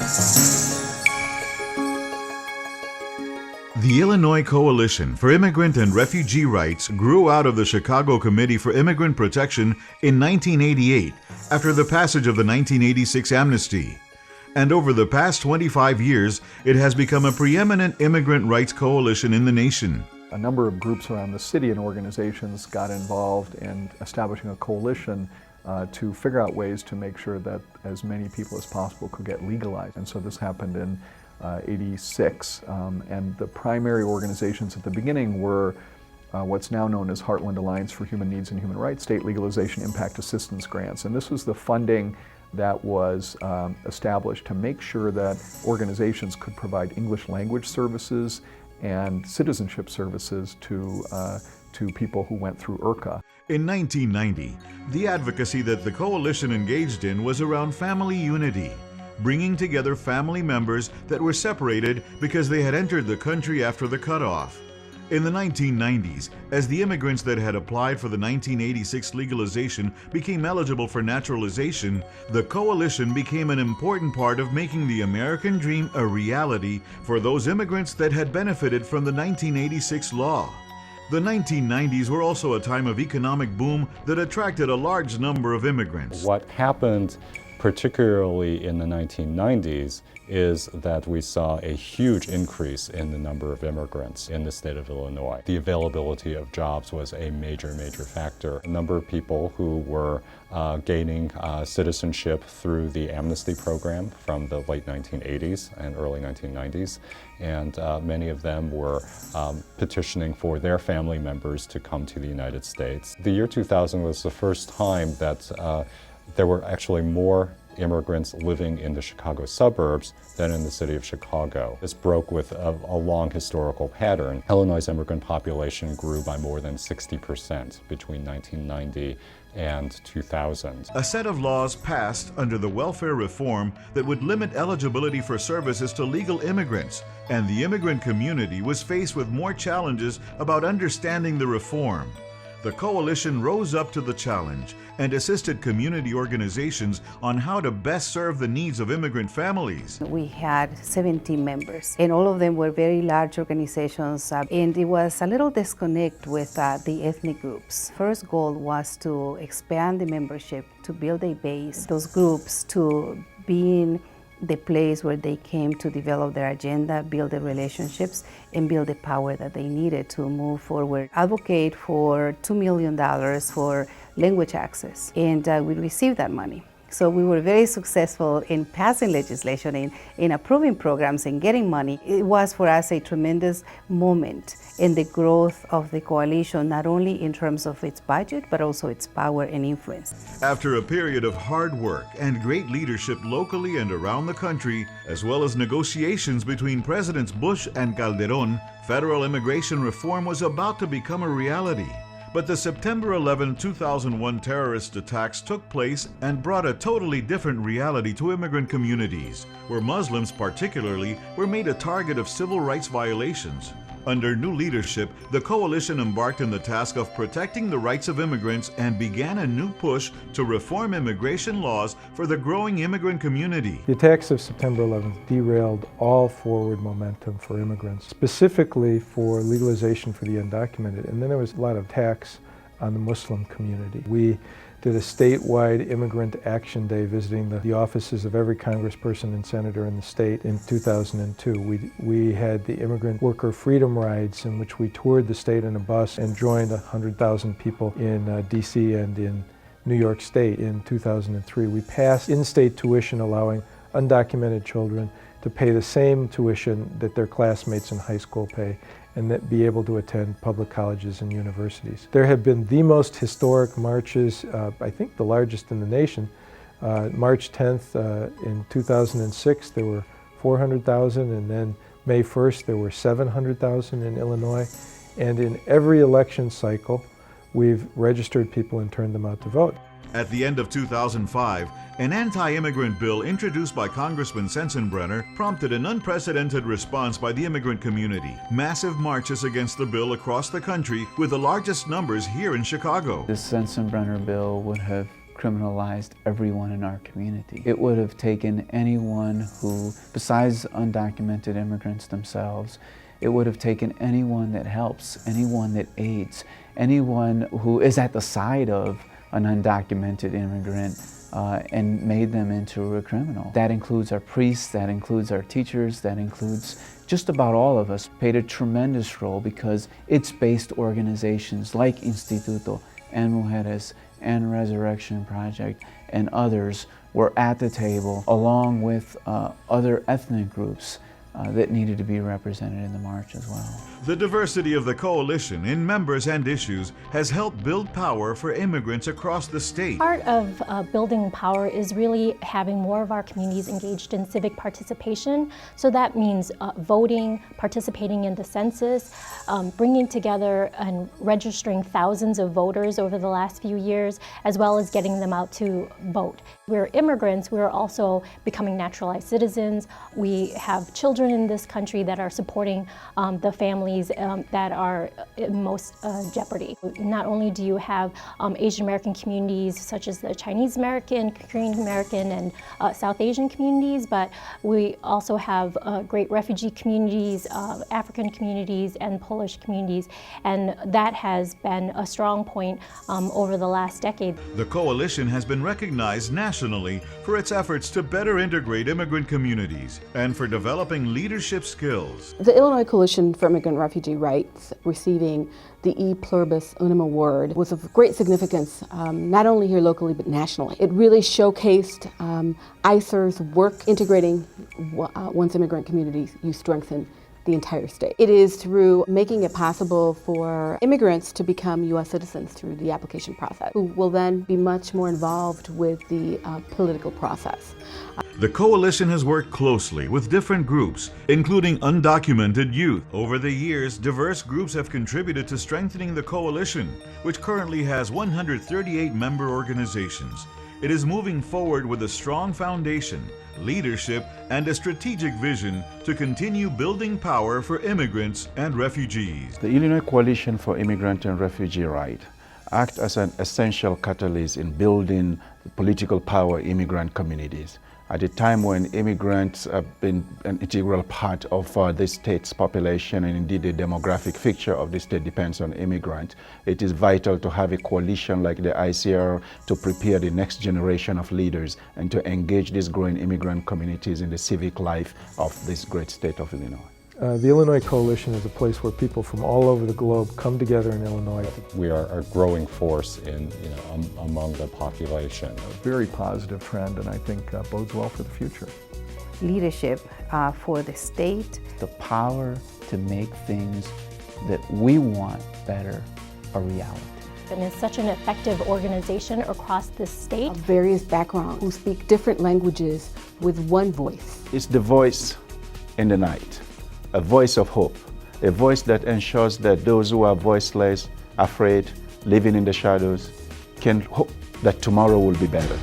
The Illinois Coalition for Immigrant and Refugee Rights grew out of the Chicago Committee for Immigrant Protection in 1988 after the passage of the 1986 amnesty. And over the past 25 years, it has become a preeminent immigrant rights coalition in the nation. A number of groups around the city and organizations got involved in establishing a coalition to figure out ways to make sure that as many people as possible could get legalized. And so this happened in '86, and the primary organizations at the beginning were what's now known as Heartland Alliance for Human Needs and Human Rights, State Legalization Impact Assistance Grants. And this was the funding that was established to make sure that organizations could provide English language services and citizenship services to people who went through IRCA. In 1990, the advocacy that the coalition engaged in was around family unity, bringing together family members that were separated because they had entered the country after the cutoff. In the 1990s, as the immigrants that had applied for the 1986 legalization became eligible for naturalization, the coalition became an important part of making the American dream a reality for those immigrants that had benefited from the 1986 law. The 1990s were also a time of economic boom that attracted a large number of immigrants. What happened particularly in the 1990s is that we saw a huge increase in the number of immigrants in the state of Illinois. The availability of jobs was a major factor. A number of people who were gaining citizenship through the amnesty program from the late 1980s and early 1990s, and many of them were petitioning for their family members to come to the United States. The year 2000 was the first time that there were actually more immigrants living in the Chicago suburbs than in the city of Chicago. This broke with a long historical pattern. Illinois' immigrant population grew by more than 60% between 1990 and 2000. A set of laws passed under the welfare reform that would limit eligibility for services to legal immigrants, and the immigrant community was faced with more challenges about understanding the reform. The coalition rose up to the challenge and assisted community organizations on how to best serve the needs of immigrant families. We had 17 members, and all of them were very large organizations, and it was a little disconnect with the ethnic groups. First goal was to expand the membership, to build a base, those groups to being the place where they came to develop their agenda, build the relationships, and build the power that they needed to move forward. Advocate for $2 million for language access, and we received that money. So we were very successful in passing legislation, in approving programs, and getting money. It was for us a tremendous moment in the growth of the coalition, not only in terms of its budget, but also its power and influence. After a period of hard work and great leadership locally and around the country, as well as negotiations between Presidents Bush and Calderon, federal immigration reform was about to become a reality. But the September 11, 2001 terrorist attacks took place and brought a totally different reality to immigrant communities, where Muslims particularly were made a target of civil rights violations. Under new leadership, the coalition embarked on the task of protecting the rights of immigrants and began a new push to reform immigration laws for the growing immigrant community. The attacks of September 11th derailed all forward momentum for immigrants, specifically for legalization for the undocumented. And then there was a lot of attacks on the Muslim community. We did a statewide Immigrant Action Day visiting the offices of every congressperson and senator in the state in 2002. We had the Immigrant Worker Freedom Rides, in which we toured the state in a bus and joined 100,000 people in DC and in New York State in 2003. We passed in-state tuition allowing undocumented children to pay the same tuition that their classmates in high school pay, and that be able to attend public colleges and universities. There have been the most historic marches, I think the largest in the nation. March 10th in 2006, there were 400,000, and then May 1st, there were 700,000 in Illinois. And in every election cycle, we've registered people and turned them out to vote. At the end of 2005, an anti-immigrant bill introduced by Congressman Sensenbrenner prompted an unprecedented response by the immigrant community. Massive marches against the bill across the country, with the largest numbers here in Chicago. This Sensenbrenner bill would have criminalized everyone in our community. It would have taken anyone who, besides undocumented immigrants themselves, it would have taken anyone that helps, anyone that aids, anyone who is at the side of an undocumented immigrant and made them into a criminal. That includes our priests, that includes our teachers, that includes just about all of us. Played a tremendous role because it's-based organizations like Instituto and Mujeres and Resurrection Project and others were at the table along with other ethnic groups that needed to be represented in the march as well. The diversity of the coalition in members and issues has helped build power for immigrants across the state. Part of building power is really having more of our communities engaged in civic participation. So that means voting, participating in the census, bringing together and registering thousands of voters over the last few years, as well as getting them out to vote. We're immigrants, we're also becoming naturalized citizens. We have children in this country that are supporting the families that are in most jeopardy. Not only do you have Asian American communities such as the Chinese American, Korean American, and South Asian communities, but we also have great refugee communities, African communities, and Polish communities, and that has been a strong point over the last decade. The coalition has been recognized nationally for its efforts to better integrate immigrant communities and for developing leadership skills. The Illinois Coalition for Immigrant Refugee Rights receiving the E Pluribus Unum Award was of great significance, not only here locally but nationally. It really showcased ICIRR's work integrating once immigrant communities, you strengthen the entire state. It is through making it possible for immigrants to become U.S. citizens through the application process, who will then be much more involved with the political process. The coalition has worked closely with different groups, including undocumented youth. Over the years, diverse groups have contributed to strengthening the coalition, which currently has 138 member organizations. It is moving forward with a strong foundation, leadership, and a strategic vision to continue building power for immigrants and refugees. The Illinois Coalition for Immigrant and Refugee Rights acts as an essential catalyst in building political power in immigrant communities. At a time when immigrants have been an integral part of the state's population, and indeed the demographic feature of the state depends on immigrants, it is vital to have a coalition like the ICIRR to prepare the next generation of leaders and to engage these growing immigrant communities in the civic life of this great state of Illinois. The Illinois Coalition is a place where people from all over the globe come together in Illinois. We are a growing force in, among the population. A very positive trend, and I think bodes well for the future. Leadership for the state. The power to make things that we want better a reality. And it's such an effective organization across the state. Of various backgrounds who speak different languages with one voice. It's the voice in the night, a voice of hope, a voice that ensures that those who are voiceless, afraid, living in the shadows, can hope that tomorrow will be better.